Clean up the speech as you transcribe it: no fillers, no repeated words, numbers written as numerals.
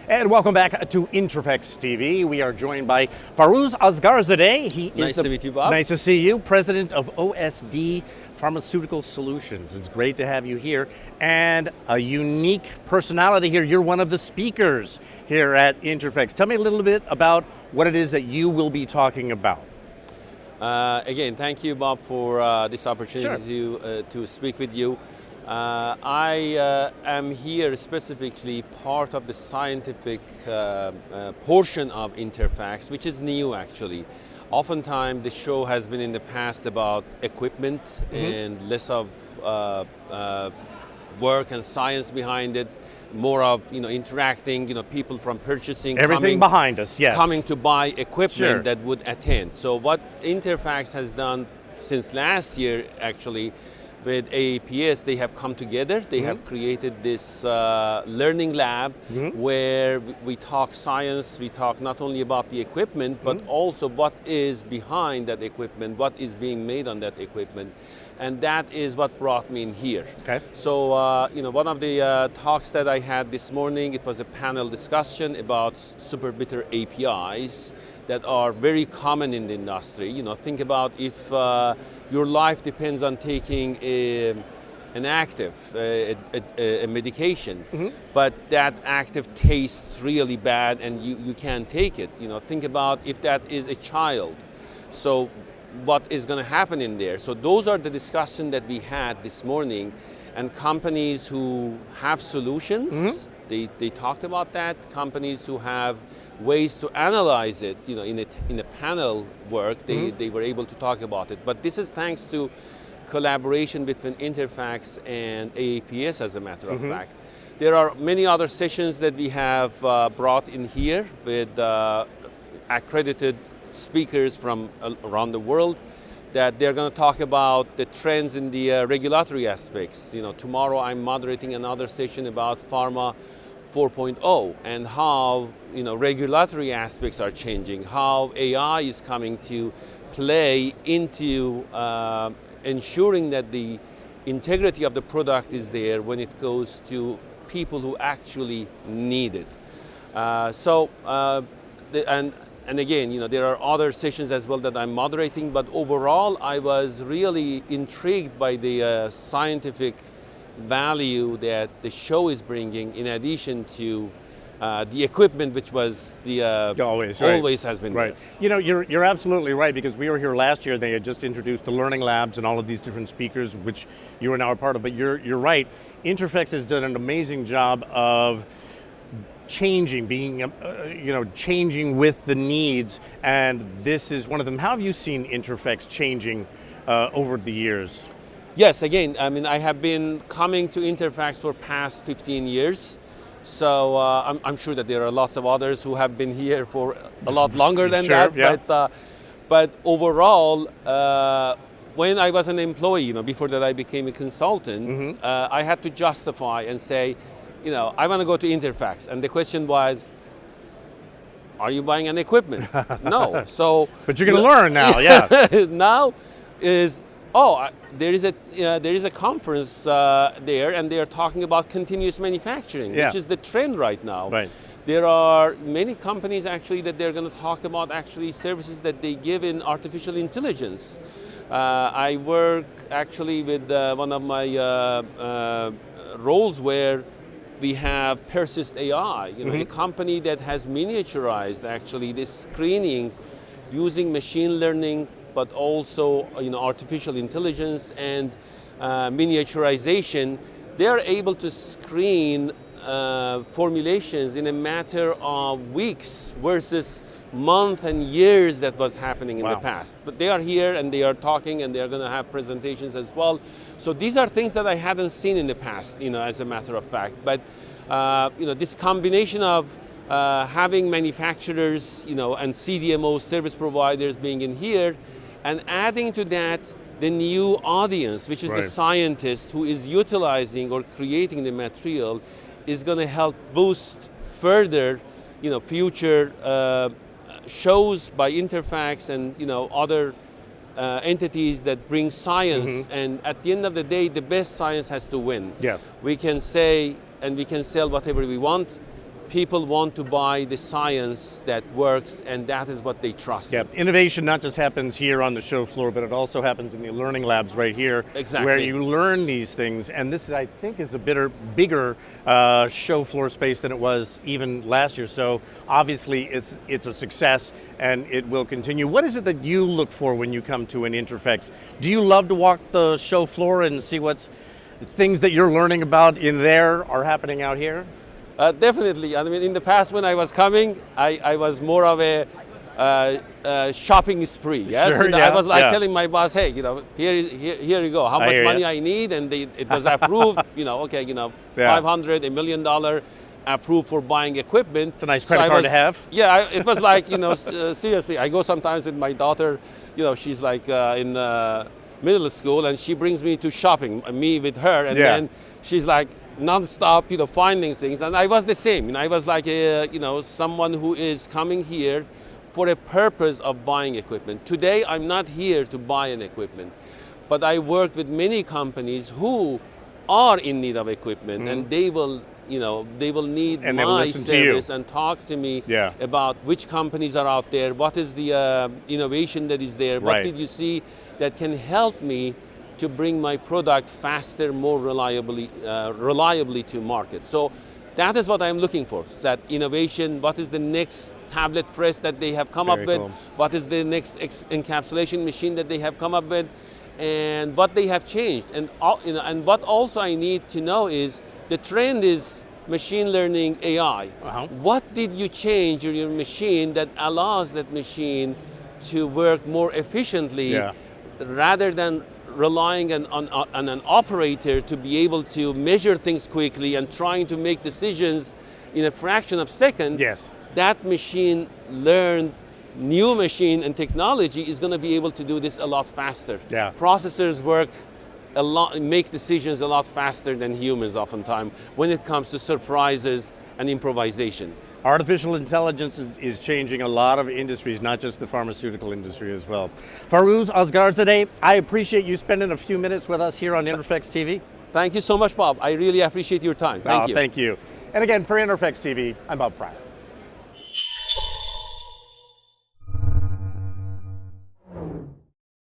And welcome back to INTERPHEX TV. We are joined by Firouz Asgarzadeh. He is Nice to meet you, Bob. Nice to see you, President of OSD Pharmaceutical Solutions. It's great to have you here. And a unique personality here. You're one of the speakers here at INTERPHEX. Tell me a little bit about what it is that you will be talking about. Again, thank you, Bob, for this opportunity to speak with you. I am here specifically part of the scientific portion of INTERPHEX, which is new actually. Oftentimes the show has been in the past about equipment and less of work and science behind it, more of interacting, people from purchasing, everything behind us, yes, coming to buy equipment that would attend. So what INTERPHEX has done since last year actually, with AAPS, they have come together. They have created this learning lab where we talk science. We talk not only about the equipment, but also what is behind that equipment, what is being made on that equipment. And that is what brought me in here. Okay. So, one of the talks that I had this morning, it was a panel discussion about superbitter APIs that are very common in the industry. Think about if your life depends on taking an active, a medication, but that active tastes really bad and you can't take it. Think about if that is a child. So what is going to happen in there? So those are the discussion that we had this morning, and companies who have solutions, they talked about that. Companies who have ways to analyze it, in a panel work, they were able to talk about it. But this is thanks to collaboration between INTERPHEX and AAPS, as a matter of fact. There are many other sessions that we have brought in here with accredited speakers from around the world, that they're going to talk about the trends in the regulatory aspects. Tomorrow I'm moderating another session about Pharma 4.0 and how regulatory aspects are changing, how AI is coming to play into ensuring that the integrity of the product is there when it goes to people who actually need it. And again, there are other sessions as well that I'm moderating, but overall I was really intrigued by the scientific value that the show is bringing, in addition to the equipment, which was the always has been there. You're absolutely right, because we were here last year. They had just introduced the learning labs and all of these different speakers, which you are now a part of. But you're right. INTERPHEX has done an amazing job of changing, changing with the needs, and this is one of them. How have you seen INTERPHEX changing over the years? Yes, again, I have been coming to INTERPHEX for past 15 years. So I'm sure that there are lots of others who have been here for a lot longer than that. Yeah. But overall, when I was an employee, before that I became a consultant, I had to justify and say, I want to go to INTERPHEX. And the question was, are you buying an equipment? No. So, but you're going to learn now, yeah. Now is, there is a conference there, and they are talking about continuous manufacturing, which is the trend right now. Right. There are many companies actually that they're going to talk about actually services that they give in artificial intelligence. I work actually with one of my roles where we have Persist AI, a company that has miniaturized actually this screening using machine learning, but also artificial intelligence and miniaturization. They are able to screen formulations in a matter of weeks versus months and years that was happening in the past. But they are here and they are talking, and they are going to have presentations as well. So these are things that I hadn't seen in the past, as a matter of fact. But this combination of having manufacturers, and CDMO service providers being in here, and adding to that the new audience, which is the scientist who is utilizing or creating the material, is going to help boost further, future shows by INTERPHEX and other entities that bring science. And at the end of the day, the best science has to win. Yeah. We can say and we can sell whatever we want. people want to buy the science that works, and that is what they trust. Yeah, innovation not just happens here on the show floor, but it also happens in the learning labs right here, exactly, where you learn these things. And this, I think, is a bigger show floor space than it was even last year. So obviously, it's a success, and it will continue. What is it that you look for when you come to an INTERPHEX? Do you love to walk the show floor and see what's things that you're learning about in there are happening out here? Definitely. I mean, in the past when I was coming, I was more of a shopping spree. Yes, sure, I was like telling my boss, hey, here you go. How much money I need, and it was approved. Okay, $500, $1 million approved for buying equipment. It's a nice credit card to have. Yeah, it was like seriously. I go sometimes with my daughter. She's like in middle school, and she brings me to shopping. Me with her, and then she's like non-stop, finding things. And I was the same. I was like someone who is coming here for a purpose of buying equipment. Today, I'm not here to buy an equipment, but I worked with many companies who are in need of equipment, and they will need and my service and talk to me Yeah. about which companies are out there, what is the innovation that is there, what Right. did you see that can help me to bring my product faster, more reliably to market. So that is what I'm looking for, that innovation. What is the next tablet press that they have come Very up with? cool. What is the next encapsulation machine that they have come up with? And what they have changed. And and what also I need to know is, the trend is machine learning AI. What did you change in your machine that allows that machine to work more efficiently rather than relying on an operator to be able to measure things quickly and trying to make decisions in a fraction of a second? Yes. That machine learned new machine and technology is going to be able to do this a lot faster. Yeah. Processors work make decisions a lot faster than humans oftentimes when it comes to surprises and improvisation. Artificial intelligence is changing a lot of industries, not just the pharmaceutical industry as well. Firouz, Asgarzadeh, I appreciate you spending a few minutes with us here on INTERPHEX TV. Thank you so much, Bob. I really appreciate your time. Thank you. Thank you. And again, for INTERPHEX TV, I'm Bob Fryer.